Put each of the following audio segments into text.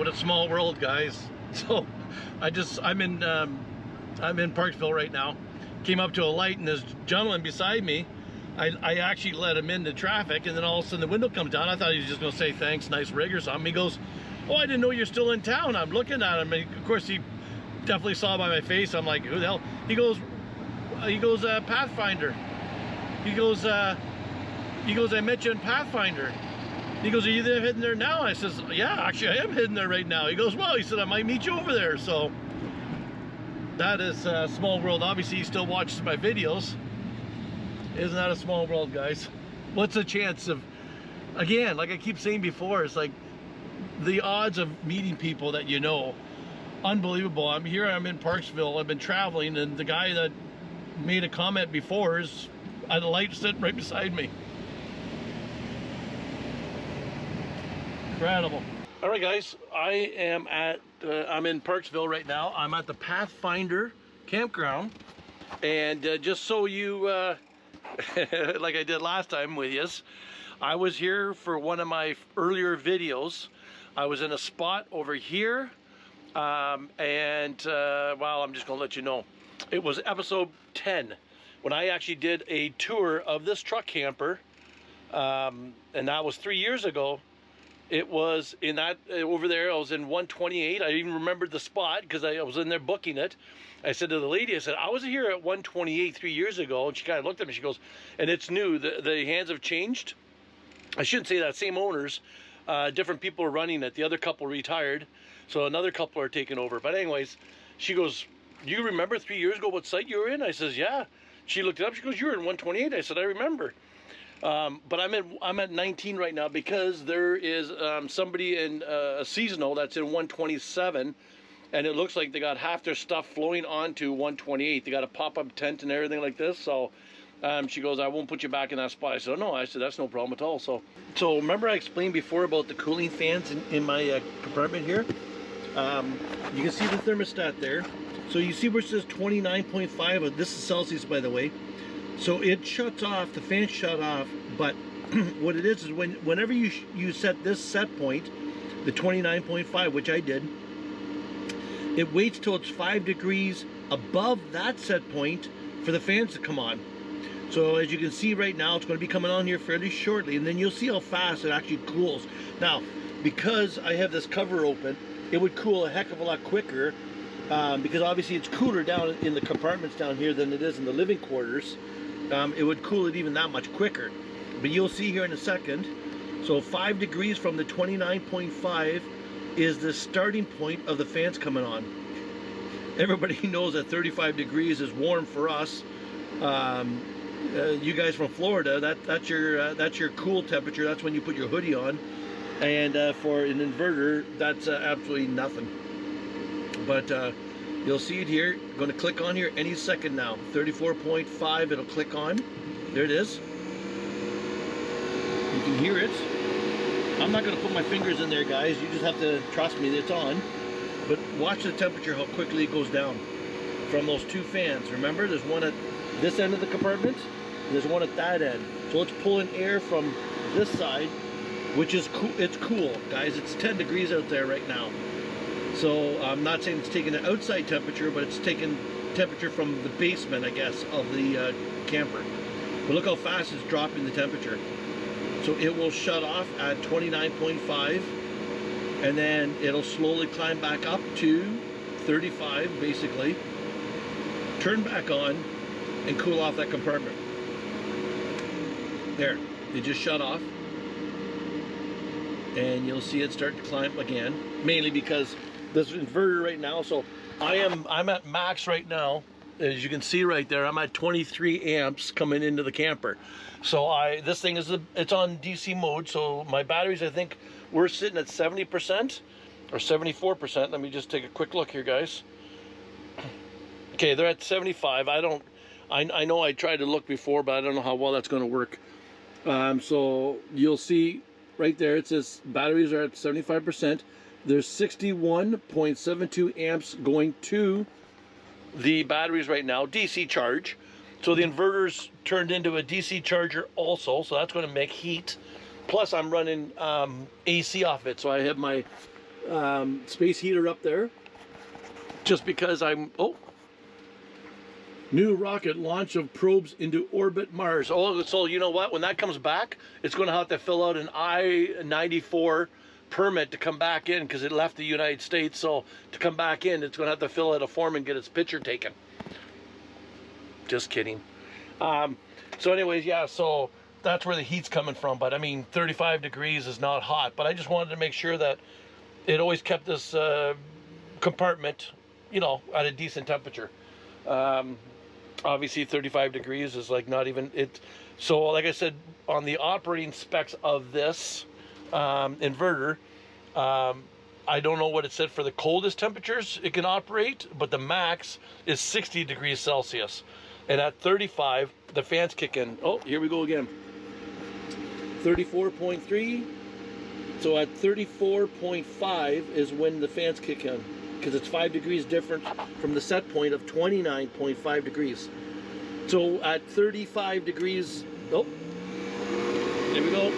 what a small world, guys. So I'm in Parksville right now. Came up to a light, and this gentleman beside me, I actually let him into traffic, and then all of a sudden the window comes down. I thought he was just gonna say thanks, nice rig or something. He goes, oh, I didn't know you're still in town. I'm looking at him, and of course he definitely saw by my face. I'm like, who the hell? He goes, Pathfinder. He goes, I met you in Pathfinder. He goes, are you there heading there now? I says, yeah, actually I am heading there right now. He goes, well, he said, I might meet you over there. So that is a small world. Obviously he still watches my videos. Isn't that a small world, guys? What's the chance of, again, like I keep saying before, it's like the odds of meeting people that you know, unbelievable. I'm in Parksville, I've been traveling, and the guy that made a comment before is at a light sitting right beside me. Incredible. All right, guys, I'm in Parksville right now. I'm at the Pathfinder campground, and just so you, like I did last time with you, I was here for one of my earlier videos. I was in a spot over here, well, I'm just gonna let you know. It was episode 10 when I actually did a tour of this truck camper, and that was 3 years ago. It was in that, over there, I was in 128. I even remembered the spot because I was in there booking it. I said to the lady, I said, I was here at 128 3 years ago. And she kind of looked at me, she goes, and it's new, the hands have changed. I shouldn't say that, same owners, different people are running it. The other couple retired, so another couple are taking over. But anyways, she goes, you remember 3 years ago what site you were in? I says, yeah. She looked it up, she goes, you were in 128. I said, I remember. But I'm at 19 right now because there is somebody in a seasonal that's in 127, and it looks like they got half their stuff flowing onto 128. They got a pop-up tent and everything like this. So she goes, I won't put you back in that spot. I said, oh, no. I said, that's no problem at all. So remember I explained before about the cooling fans in my compartment here? You can see the thermostat there. So you see where it says 29.5. This is Celsius, by the way. So it shuts off, the fan shut off, but what it is whenever you set this set point, the 29.5, which I did, it waits till it's 5 degrees above that set point for the fans to come on. So as you can see right now, it's going to be coming on here fairly shortly, and then you'll see how fast it actually cools. Now, because I have this cover open, it would cool a heck of a lot quicker, because obviously it's cooler down in the compartments down here than it is in the living quarters. It would cool it even that much quicker. But you'll see here in a second. So 5 degrees from the 29.5 is the starting point of the fans coming on. Everybody knows that 35 degrees is warm for us. You guys from Florida, that's your cool temperature. That's when you put your hoodie on. And for an inverter, that's absolutely nothing. But you'll see it here. I'm going to click on here any second now. 34.5, it'll click on. There it is. You can hear it. I'm not going to put my fingers in there, guys. You just have to trust me that it's on. But watch the temperature, how quickly it goes down from those two fans. Remember, there's one at this end of the compartment, and there's one at that end. So it's pulling air from this side, which is cool. It's cool, guys. It's 10 degrees out there right now. So I'm not saying it's taking the outside temperature, but it's taking temperature from the basement, I guess, of the camper. But look how fast it's dropping the temperature. So it will shut off at 29.5, and then it'll slowly climb back up to 35, basically. Turn back on and cool off that compartment. There, it just shut off. And you'll see it start to climb again, mainly because this inverter right now, so I'm at max right now. As you can see right there, I'm at 23 amps coming into the camper. So this thing it's on DC mode, so my batteries, I think we're sitting at 70% or 74%. Let me just take a quick look here, guys. Okay, they're at 75. I know I tried to look before, but I don't know how well that's going to work. So you'll see right there, it says batteries are at 75%. There's 61.72 amps going to the batteries right now, DC charge. So the inverter's turned into a DC charger also, so that's going to make heat. Plus I'm running AC off it, so I have my space heater up there. Just because new rocket launch of probes into orbit Mars. Oh, so you know what? When that comes back, it's going to have to fill out an I-94 permit to come back in because it left the United States. So to come back in, it's going to have to fill out a form and get its picture taken. Just kidding. So anyways, yeah, so that's where the heat's coming from. But I mean, 35 degrees is not hot. But I just wanted to make sure that it always kept this compartment, you know, at a decent temperature. Obviously 35 degrees is like not even it. So like I said, on the operating specs of this inverter, I don't know what it said for the coldest temperatures it can operate, but the max is 60 degrees Celsius. And at 35, the fans kick in. Oh, here we go again. 34.3. So at 34.5 is when the fans kick in, because it's 5 degrees different from the set point of 29.5 degrees. So at 35 degrees, oh, there we go.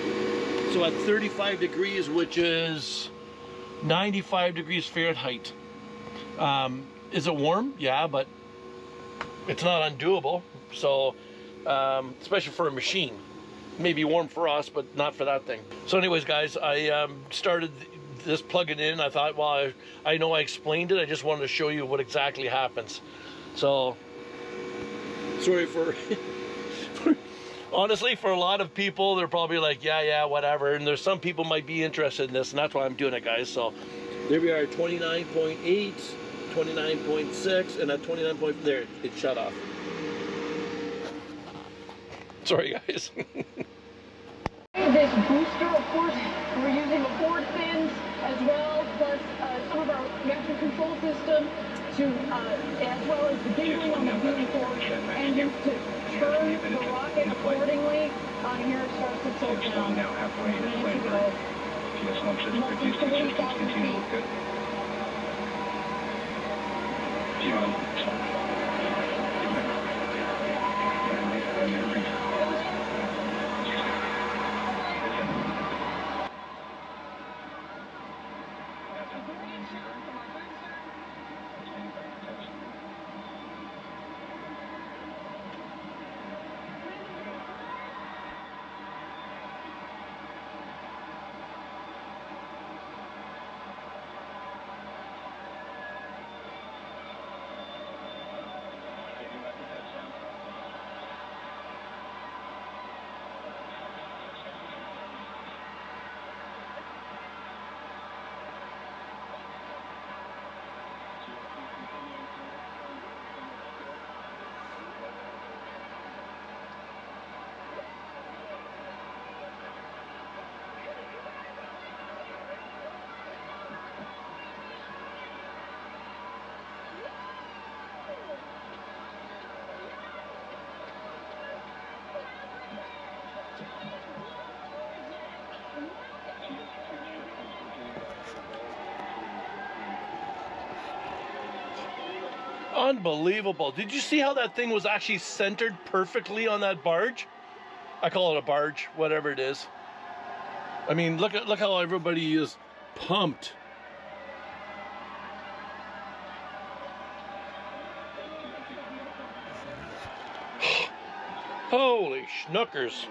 So at 35 degrees, which is 95 degrees Fahrenheit. Is it warm? Yeah, but it's not undoable. So, especially for a machine. Maybe warm for us, but not for that thing. So anyways, guys, I started this plugging in. I thought, well, I know I explained it. I just wanted to show you what exactly happens. So, sorry for... honestly, for a lot of people, they're probably like, yeah, whatever. And there's some people might be interested in this, and that's why I'm doing it, guys. So, there we are, 29.8, 29.6, and at 29. There, it shut off. Sorry, guys. This booster, of course, we're using the forward fins as well, plus some of our reaction control system to, as well as the gimbling on the vehicle engines to turn the rocket accordingly. On here it starts to tilt down. Now halfway in the flight. Fuel smoke says produced systems continue to look good. Unbelievable. Did you see how that thing was actually centered perfectly on that barge? I call it a barge, whatever it is. I mean, look how everybody is pumped. Holy schnookers.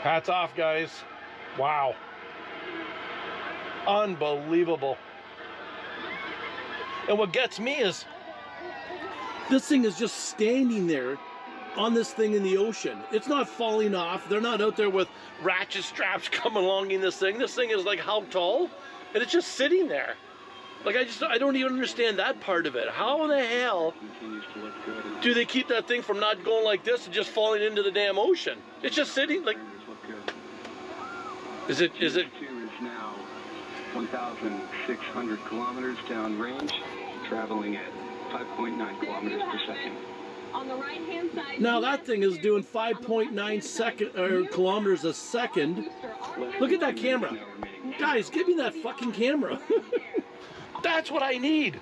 Hats off, guys. Wow. Unbelievable. And what gets me is this thing is just standing there on this thing in the ocean. It's not falling off. They're not out there with ratchet straps coming along in this thing. This thing is like how tall? And it's just sitting there. Like I don't even understand that part of it. How in the hell do they keep that thing from not going like this and just falling into the damn ocean? It's just sitting like... Is it now 1,600 kilometers downrange, traveling at 5.9 kilometers per second. On the right-hand side, now that thing is doing 5.9 kilometers a second. Look at that camera. Guys, give me that fucking camera. That's what I need.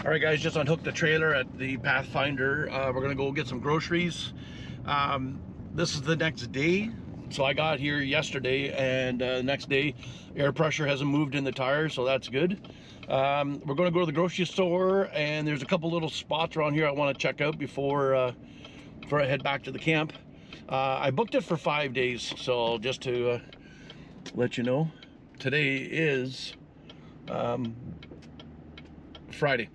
All right, guys, just unhooked the trailer at the Pathfinder. We're gonna go get some groceries. This is the next day. So I got here yesterday, and the next day air pressure hasn't moved in the tires, so that's good. We're going to go to the grocery store, and there's a couple little spots around here I want to check out before I head back to the camp. I booked it for 5 days, so just to let you know, today is Friday.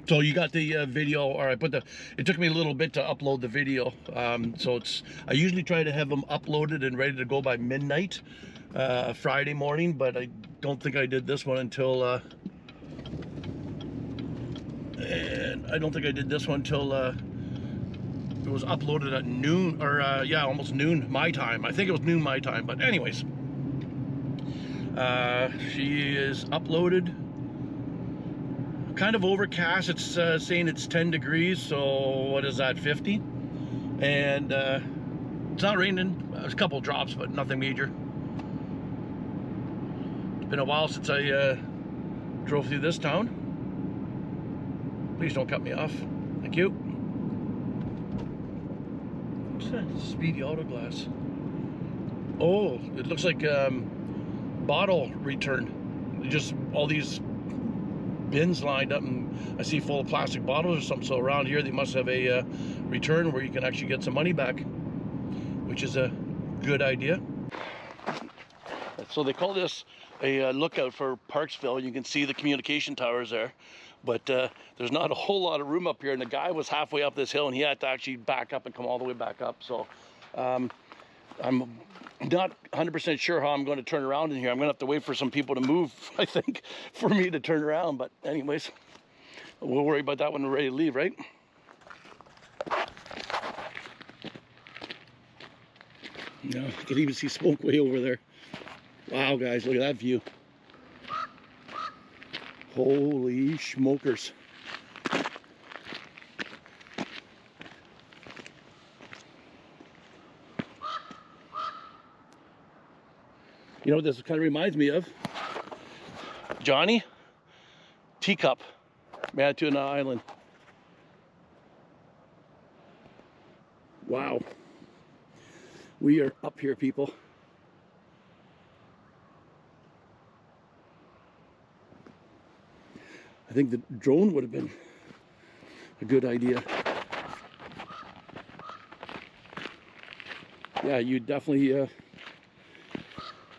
So you got the video, or it took me a little bit to upload the video. So I usually try to have them uploaded and ready to go by midnight Friday morning, but I don't think I did this one until it was uploaded at noon, or yeah, almost noon my time. I think it was noon my time, but anyways, she is uploaded. Kind of overcast. It's saying it's 10 degrees, so what is that, 50? And it's not raining. There's a couple drops, but nothing major. It's been a while since I drove through this town. Please don't cut me off. Thank you. What's that? Speedy Auto Glass. Oh, it looks like bottle return. Just all these bins lined up, and I see full of plastic bottles or something. So around here they must have a return where you can actually get some money back, which is a good idea. So they call this a lookout for Parksville. You can see the communication towers there, but there's not a whole lot of room up here, and the guy was halfway up this hill and he had to actually back up and come all the way back up. So I'm not 100% sure how I'm going to turn around in here. I'm going to have to wait for some people to move, I think, for me to turn around. But anyways, we'll worry about that when we're ready to leave, right? Yeah, you can even see smoke way over there. Wow, guys, look at that view. Holy smokers. You know what this kind of reminds me of? Johnny? Teacup. Manitoulin Island. Wow. We are up here, people. I think the drone would have been a good idea. Yeah, you definitely don't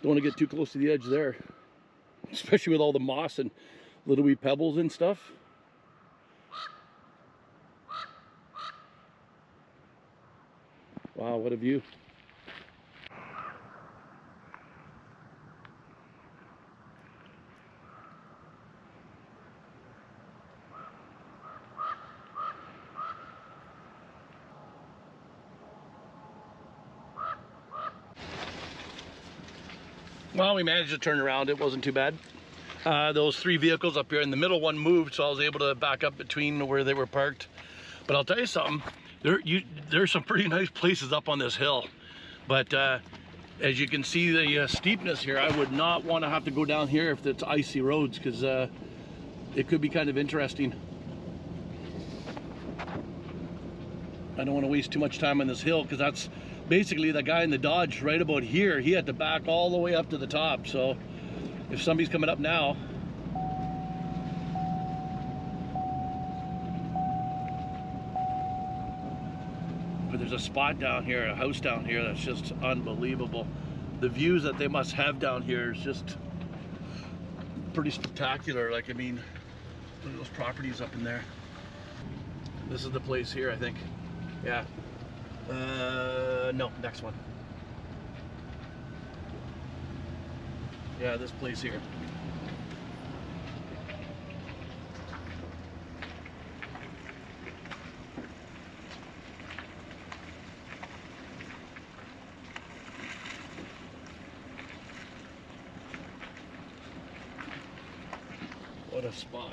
want to get too close to the edge there, especially with all the moss and little wee pebbles and stuff. Wow, what a view. Well, we managed to turn around. It wasn't too bad. Those three vehicles up here, in the middle one moved, so I was able to back up between where they were parked. But I'll tell you something, there's some pretty nice places up on this hill. But as you can see the steepness here, I would not want to have to go down here if it's icy roads, because it could be kind of interesting. I don't want to waste too much time on this hill, because that's basically the guy in the Dodge right about here. He had to back all the way up to the top. So if somebody's coming up now, but there's a spot down here, a house down here that's just unbelievable. The views that they must have down here is just pretty spectacular. Like, I mean, look at those properties up in there. This is the place here, I think. Yeah. No, next one. Yeah, this place here. What a spot.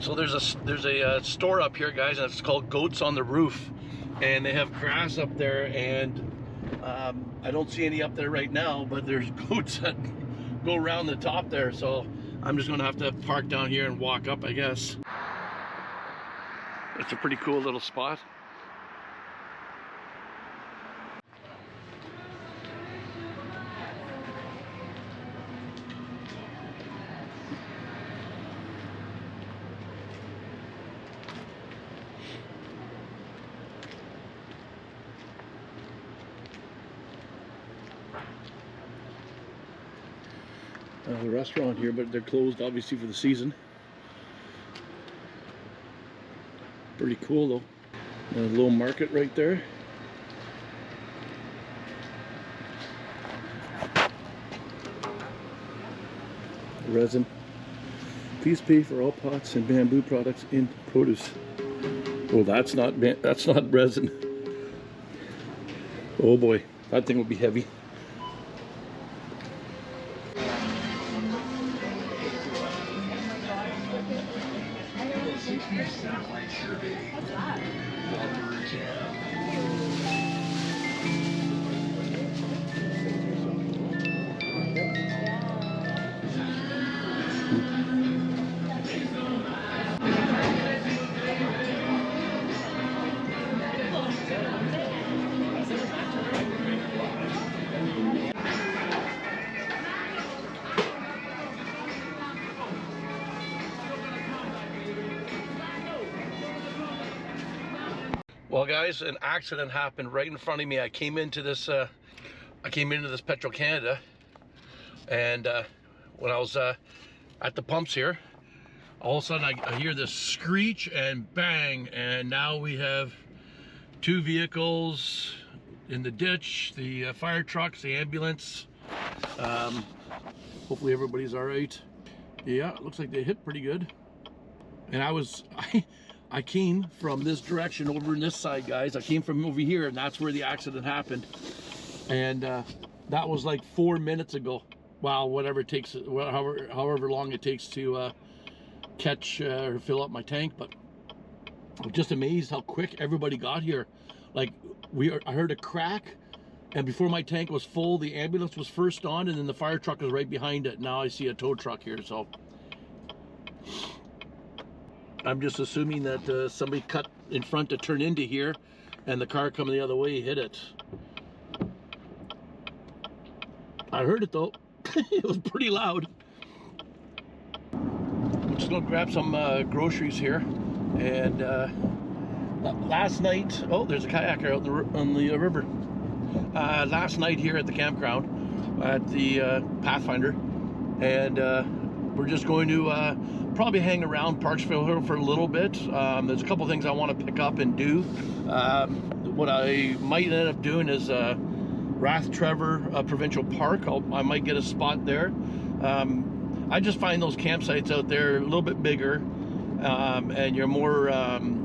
So there's a store up here, guys, and it's called Goats on the Roof, and they have grass up there, and I don't see any up there right now, but there's goats that go around the top there, so I'm just gonna have to park down here and walk up, I guess. It's a pretty cool little spot. The restaurant here, but they're closed obviously for the season. Pretty cool though. And a little market right there. Resin. Please pay for all pots and bamboo products in produce. Oh, that's not resin. Oh boy, that thing will be heavy. Well, guys, an accident happened right in front of me. I came into this Petro Canada, and when I was at the pumps here, all of a sudden I hear this screech and bang, and now we have two vehicles in the ditch, the fire trucks, the ambulance. Hopefully everybody's all right. Yeah, it looks like they hit pretty good. And I came from this direction over in this side, guys. I came from over here, and that's where the accident happened. And that was like 4 minutes ago. Wow, whatever it takes, however long it takes to catch or fill up my tank. But I'm just amazed how quick everybody got here. Like I heard a crack, and before my tank was full, the ambulance was first on, and then the fire truck was right behind it. Now I see a tow truck here, so I'm just assuming that somebody cut in front to turn into here, and the car coming the other way hit it. I heard it though. It was pretty loud. I'm just gonna grab some groceries here, and last night, oh, there's a kayaker out on the river. Last night here at the campground at the Pathfinder, and we're just going to probably hang around Parksville here for a little bit. There's a couple things I want to pick up and do. What I might end up doing is Rath Trevor Provincial Park. I might get a spot there. I just find those campsites out there a little bit bigger, and you're more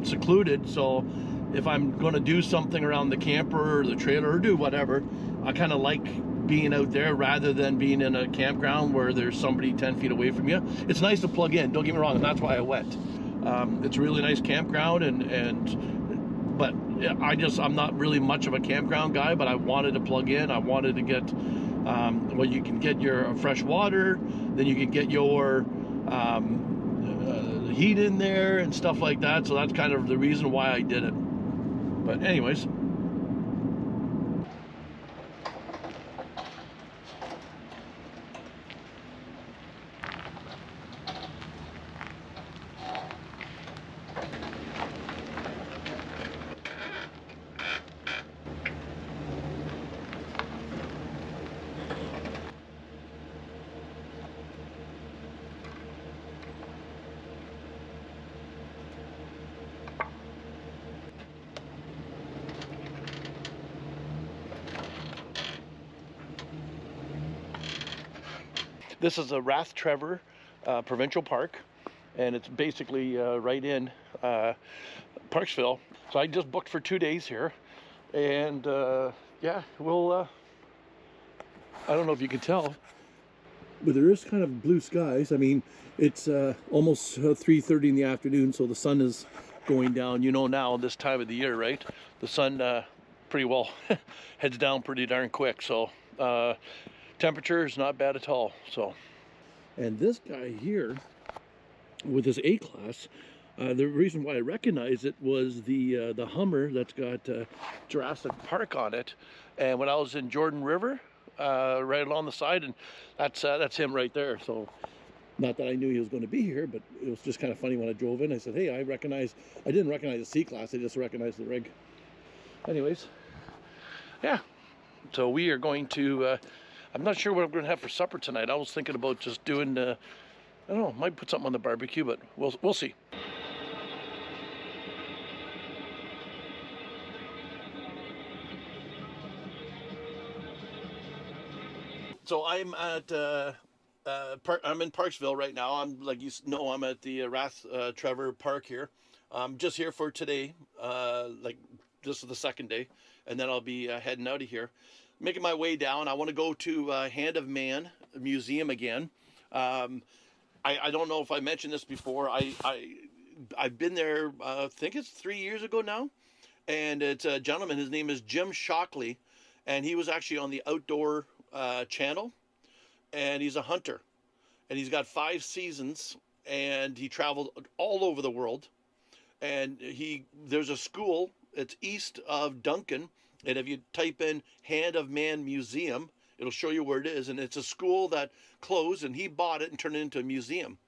secluded. So if I'm going to do something around the camper or the trailer or do whatever, I kind of like being out there rather than being in a campground where there's somebody 10 feet away from you. It's nice to plug in, don't get me wrong, and that's why I went. It's a really nice campground, but I'm not really much of a campground guy, but I wanted to plug in. I wanted to get, well, you can get your fresh water, then you can get your heat in there and stuff like that. So that's kind of the reason why I did it. But anyways, this is a Rath Trevor Provincial Park, and it's basically right in Parksville. So I just booked for 2 days here, and yeah, we'll I don't know if you can tell, but there is kind of blue skies. I mean, it's almost 3:30 in the afternoon, so the sun is going down. You know now, this time of the year, right? The sun pretty well heads down pretty darn quick. So temperature is not bad at all. So, and this guy here with his A-Class, the reason why I recognize it was the Hummer that's got Jurassic Park on it. And when I was in Jordan River, right along the side, and that's him right there. So, not that I knew he was going to be here, but it was just kind of funny when I drove in. I said, hey, I didn't recognize the C-Class, I just recognized the rig. Anyways, yeah. So we are going to, I'm not sure what I'm going to have for supper tonight. I was thinking about just doing, I don't know, might put something on the barbecue, but we'll see. So I'm at I'm in Parksville right now. I'm, like you know, I'm at the Trevor Park here. I'm just here for today. Like this is the second day, and then I'll be heading out of here, making my way down. I want to go to Hand of Man Museum again. I don't know if I mentioned this before. I've been there. I think it's 3 years ago now, and it's a gentleman. His name is Jim Shockley, and he was actually on the Outdoor Channel, and he's a hunter, and he's got 5 seasons, and he traveled all over the world. And there's a school. It's east of Duncan, and if you type in Hand of Man Museum, it'll show you where it is. And it's a school that closed, and he bought it and turned it into a museum.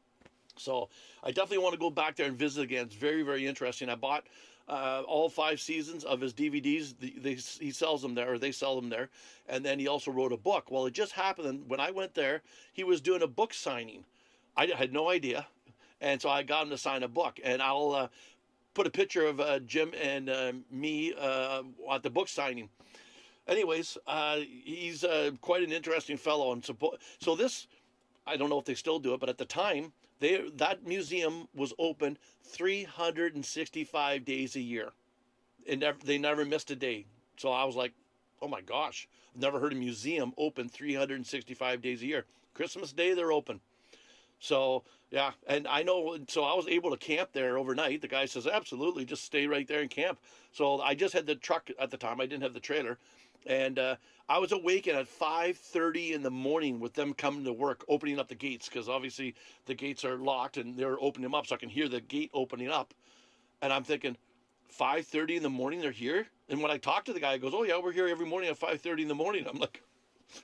So I definitely want to go back there and visit again. It's very, very interesting. I bought all 5 seasons of his DVDs. He sells them there, or they sell them there. And then he also wrote a book. Well, it just happened when I went there, he was doing a book signing. I had no idea. And so I got him to sign a book. And I'll put a picture of Jim and me at the book signing. Anyways, he's quite an interesting fellow. And so this, I don't know if they still do it, but at the time, that museum was open 365 days a year. And they never missed a day. So I was like, oh my gosh, I've never heard a museum open 365 days a year. Christmas Day, they're open. So, yeah, and I know, so I was able to camp there overnight. The guy says, absolutely, just stay right there and camp. So I just had the truck at the time. I didn't have the trailer. And I was awakened at 5:30 in the morning with them coming to work, opening up the gates, because obviously the gates are locked, and they're opening them up, so I can hear the gate opening up. And I'm thinking, 5:30 in the morning, they're here? And when I talked to the guy, he goes, oh, yeah, we're here every morning at 5:30 in the morning. I'm like,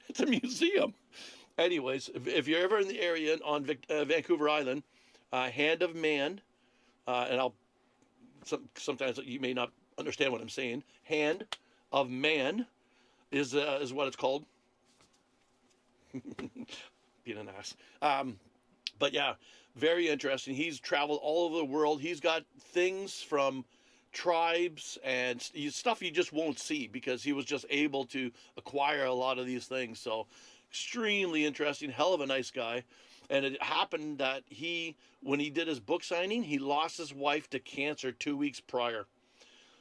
it's a museum. Anyways, if you're ever in the area on Vancouver Island, Hand of Man, and sometimes you may not understand what I'm saying. Hand of Man is what it's called. Being an ass. But yeah, very interesting. He's traveled all over the world. He's got things from tribes and stuff you just won't see, because he was just able to acquire a lot of these things. So extremely interesting, hell of a nice guy. And it happened that when he did his book signing, he lost his wife to cancer 2 weeks prior.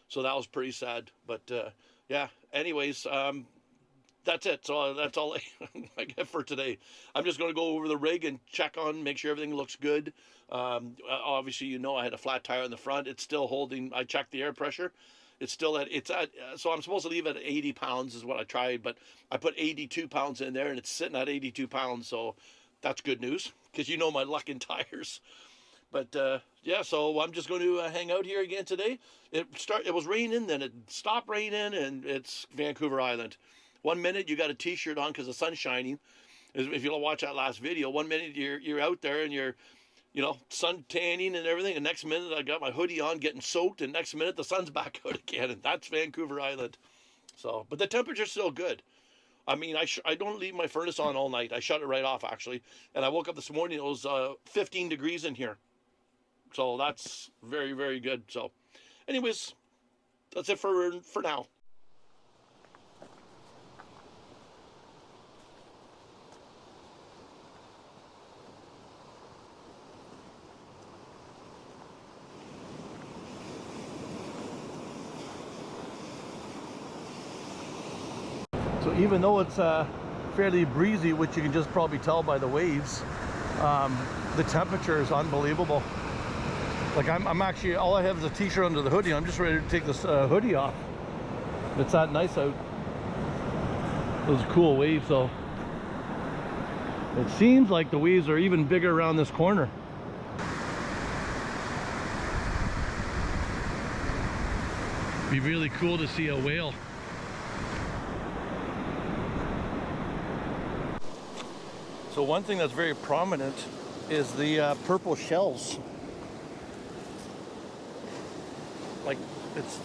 So that was pretty sad. But yeah, anyways, that's it. So that's all I get for today. I'm just going to go over the rig and make sure everything looks good. Obviously, I had a flat tire in the front. It's still holding. I checked the air pressure. It's still so I'm supposed to leave it at 80 pounds is what I tried, but I put 82 pounds in there, and it's sitting at 82 pounds. So that's good news, because my luck in tires. But yeah, so I'm just going to hang out here again today. It was raining, then it stopped raining, and it's Vancouver Island. 1 minute you got a t-shirt on because the sun's shining. If you'll watch that last video, 1 minute you're out there and you're sun tanning and everything, and next minute I got my hoodie on getting soaked, and next minute the sun's back out again, and that's Vancouver Island. So, but the temperature's still good. I mean, I don't leave my furnace on all night. I shut it right off, actually. And I woke up this morning, it was 15 degrees in here. So that's very, very good. So anyways, that's it for now. So even though it's fairly breezy, which you can just probably tell by the waves. The temperature is unbelievable. Like I'm actually, all I have is a t-shirt under the hoodie. I'm just ready to take this hoodie off. It's that nice out. Those cool waves though. It seems like the waves are even bigger around this corner. Be really cool to see a whale. So one thing that's very prominent is the purple shells. Like, it's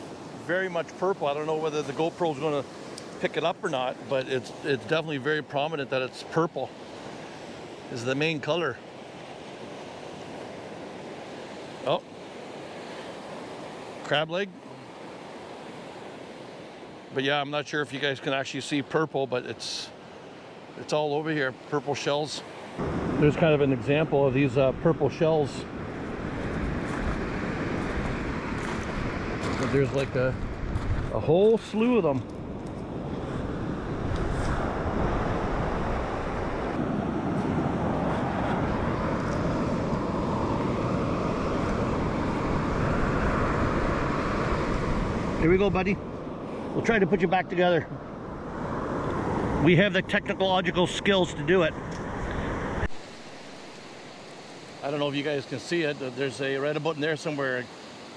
very much purple. I don't know whether the GoPro is going to pick it up or not, but it's definitely very prominent that it's purple is the main color. Oh, crab leg. But yeah, I'm not sure if you guys can actually see purple, but it's all over here, purple shells. There's kind of an example of these purple shells. But there's like a whole slew of them. Here we go, buddy. We'll try to put you back together. We have the technological skills to do it. I don't know if you guys can see it. There's a right about in there somewhere.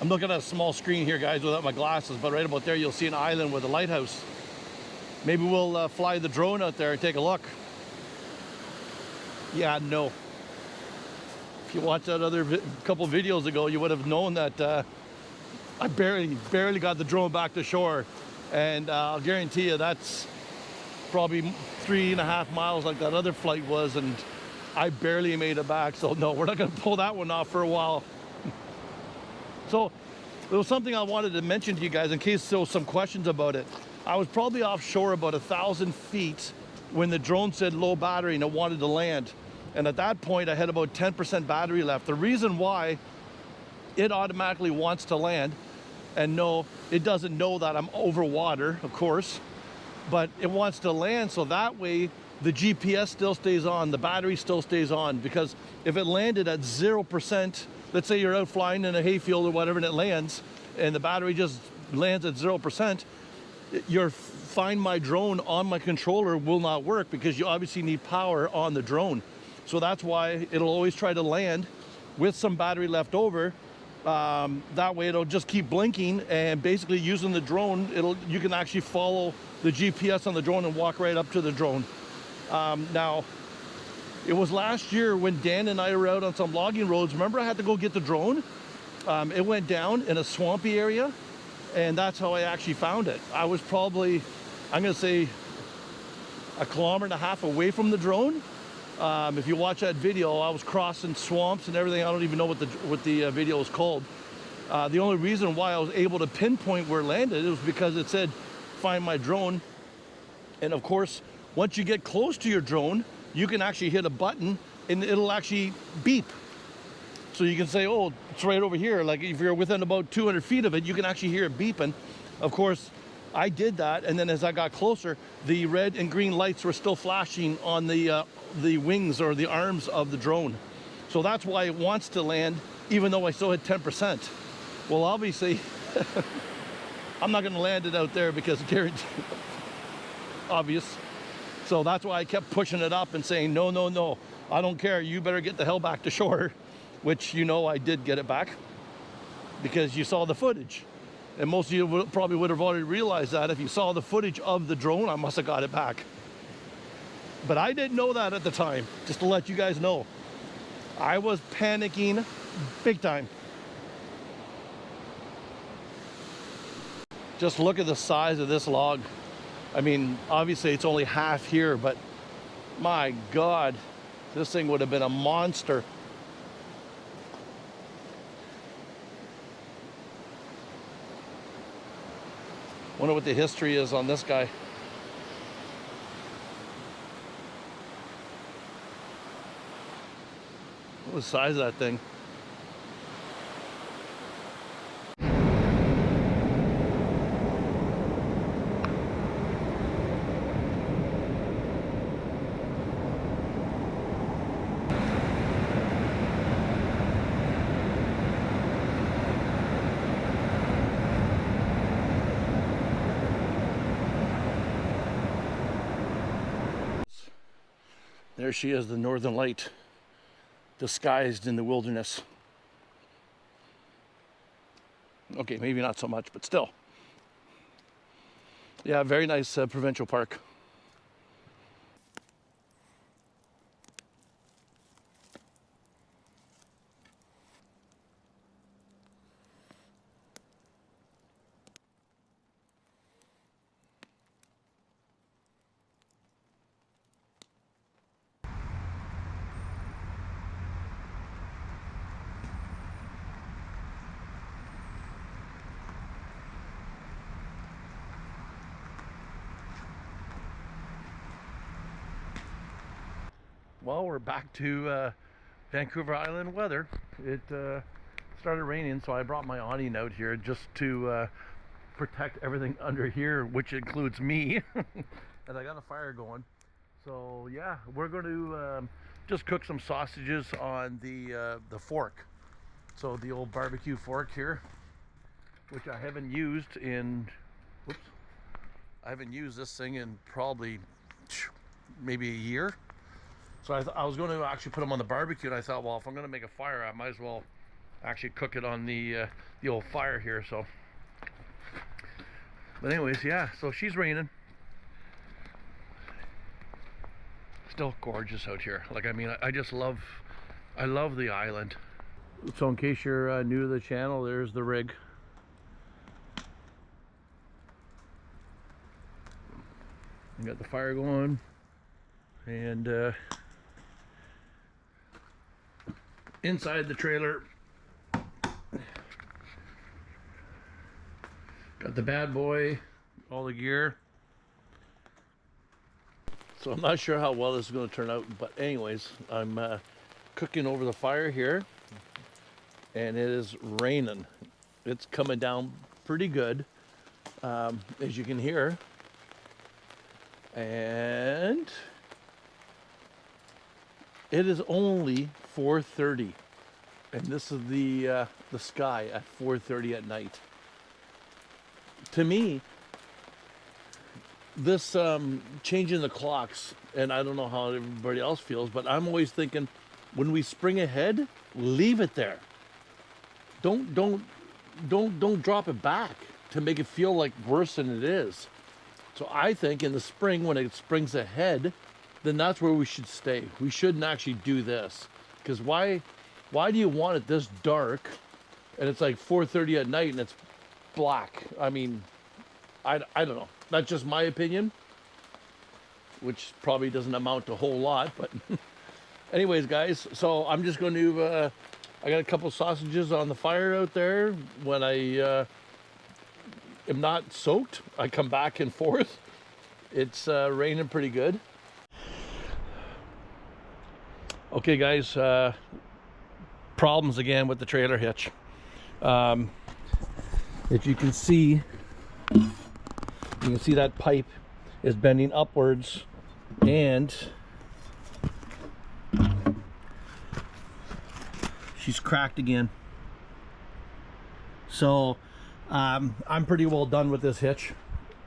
I'm looking at a small screen here, guys, without my glasses, but right about there you'll see an island with a lighthouse. Maybe we'll fly the drone out there and take a look. Yeah, no. If you watched that other couple videos ago, you would have known that I barely got the drone back to shore. And I'll guarantee you that's probably 3.5 miles like that other flight was, and I barely made it back. So no, we're not going to pull that one off for a while. So there was something I wanted to mention to you guys in case there was some questions about it. I was probably offshore about 1,000 feet when the drone said low battery and it wanted to land. And at that point I had about 10% battery left. The reason why it automatically wants to land, and no, it doesn't know that I'm over water, of course, but it wants to land so that way the GPS still stays on, the battery still stays on. Because if it landed at 0%, let's say you're out flying in a hayfield or whatever and it lands and the battery just lands at 0%, your Find My Drone on my controller will not work because you obviously need power on the drone. So that's why it'll always try to land with some battery left over. That way it'll just keep blinking, and basically using the drone, you can actually follow the GPS on the drone and walk right up to the drone. Now, it was last year when Dan and I were out on some logging roads. Remember I had to go get the drone? It went down in a swampy area, and that's how I actually found it. I was probably, I'm gonna say, 1.5 kilometers away from the drone. If you watch that video, I was crossing swamps and everything. I don't even know what the video is called. The only reason why I was able to pinpoint where it landed was because it said, Find My Drone. And of course, once you get close to your drone, you can actually hit a button and it'll actually beep. So you can say, oh, it's right over here. Like if you're within about 200 feet of it, you can actually hear it beeping. Of course, I did that, and then as I got closer, the red and green lights were still flashing on the wings or the arms of the drone. So that's why it wants to land, even though I still had 10%. Well, obviously, I'm not going to land it out there because guaranteed, obvious. So that's why I kept pushing it up and saying, no, no, no, I don't care. You better get the hell back to shore, which, you know, I did get it back because you saw the footage. And most of you probably would have already realized that if you saw the footage of the drone, I must have got it back. But I didn't know that at the time, just to let you guys know. I was panicking big time. Just look at the size of this log. I mean, obviously it's only half here, but my God, this thing would have been a monster. Wonder what the history is on this guy. What was the size of that thing? There she is, the Northern Light, disguised in the wilderness. Okay, maybe not so much, but still. Yeah, very nice provincial park. Well, we're back to Vancouver Island weather. It started raining, so I brought my awning out here just to protect everything under here, which includes me. And I got a fire going. So yeah, we're going to just cook some sausages on the fork. So the old barbecue fork here, which I haven't used in, whoops, I haven't used this thing in probably maybe a year. So I was going to actually put them on the barbecue, and I thought, well, if I'm going to make a fire, I might as well actually cook it on the old fire here. So, but anyways, yeah. So she's raining. Still gorgeous out here. Like, I mean, I just love, I love the island. So in case you're new to the channel, there's the rig. You got the fire going, and inside the trailer, got the bad boy, all the gear. So I'm not sure how well this is going to turn out, but anyways, I'm cooking over the fire here, and it is raining. It's coming down pretty good, as you can hear. And it is only 4:30, and this is the sky at 4:30 at night. To me, this changing the clocks, and I don't know how everybody else feels, but I'm always thinking, when we spring ahead, leave it there. Don't drop it back to make it feel like worse than it is. So I think in the spring, when it springs ahead, then that's where we should stay. We shouldn't actually do this, because why do you want it this dark, and it's like 4:30 at night and it's black? I mean, I don't know. That's just my opinion, which probably doesn't amount to a whole lot, but anyways, guys, so I'm just going to I got a couple sausages on the fire out there. When I am not soaked, I come back and forth. It's raining pretty good. Okay, guys, problems again with the trailer hitch. If you can see, that pipe is bending upwards, and she's cracked again. So I'm pretty well done with this hitch.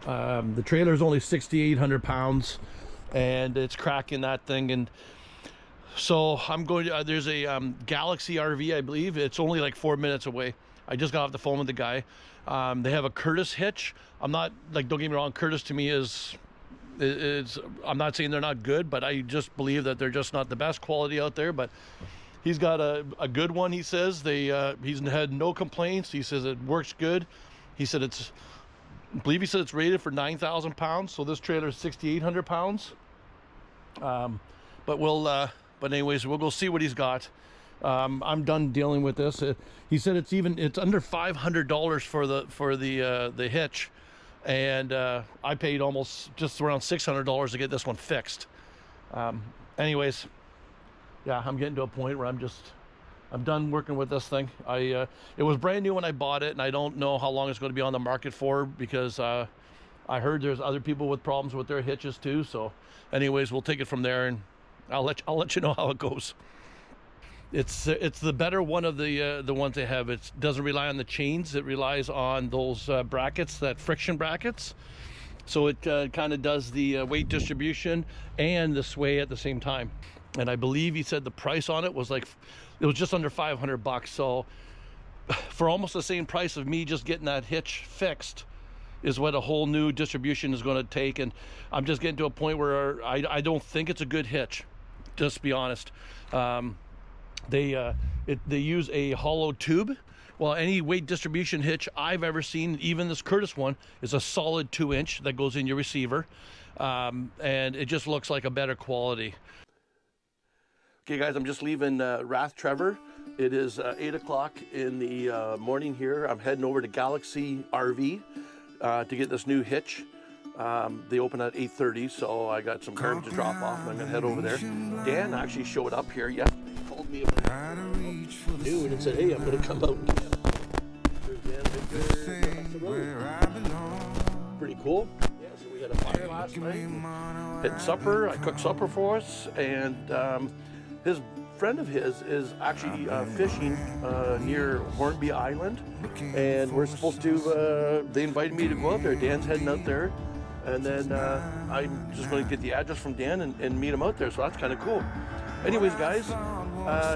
The trailer is only 6,800 pounds, and it's cracking that thing. And so I'm going to, there's a Galaxy RV, I believe. It's only like 4 minutes away. I just got off the phone with the guy. They have a Curtis hitch. I'm not, like, don't get me wrong, Curtis to me is, I'm not saying they're not good, but I just believe that they're just not the best quality out there. But he's got a good one, he says. He's had no complaints. He says it works good. He said it's, I believe he said it's rated for 9,000 pounds. So this trailer is 6,800 pounds. But but anyways, we'll go see what he's got. I'm done dealing with this. He said it's under $500 for the hitch, and I paid almost just around $600 to get this one fixed. Anyways, yeah, I'm getting to a point where I'm done working with this thing. It was brand new when I bought it, and I don't know how long it's going to be on the market for, because I heard there's other people with problems with their hitches too. So anyways, we'll take it from there, and I'll let you know how it goes. It's the better one of the ones they have. It doesn't rely on the chains. It relies on those brackets, that friction brackets. So it kind of does the weight distribution and the sway at the same time. And I believe he said the price on it was like, it was just under 500 bucks. So for almost the same price of me just getting that hitch fixed is what a whole new distribution is going to take. And I'm just getting to a point where I don't think it's a good hitch, just to be honest. They use a hollow tube. Well, any weight distribution hitch I've ever seen, even this Curtis one, is a solid 2-inch that goes in your receiver. And it just looks like a better quality. Okay guys, I'm just leaving Rath Trevor. It is 8 o'clock in the morning here. I'm heading over to Galaxy RV to get this new hitch. They open at 8:30, so I got some garbage to drop off and I'm gonna head over there. Dan actually showed up here. Yeah, he called me about noon and said, hey, I'm gonna come out and get him. There's Dan right there across the road. Pretty cool. Yeah, so we had a fire last night. Had supper. I cooked supper for us, and his friend of his is actually fishing near Hornby Island, and we're supposed to, they invited me to go out there. Dan's heading out there, and then I'm just going to get the address from Dan and meet him out there, so that's kind of cool. Anyways guys, you're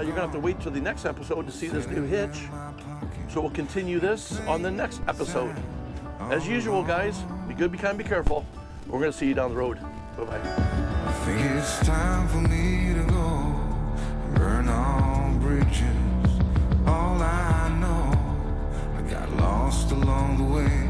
going to have to wait till the next episode to see this new hitch, so we'll continue this on the next episode. As usual guys, be good, be kind, be careful. We're going to see you down the road. Bye-bye. I think it's time for me to go. Burn all bridges, all I know, I got lost along the way.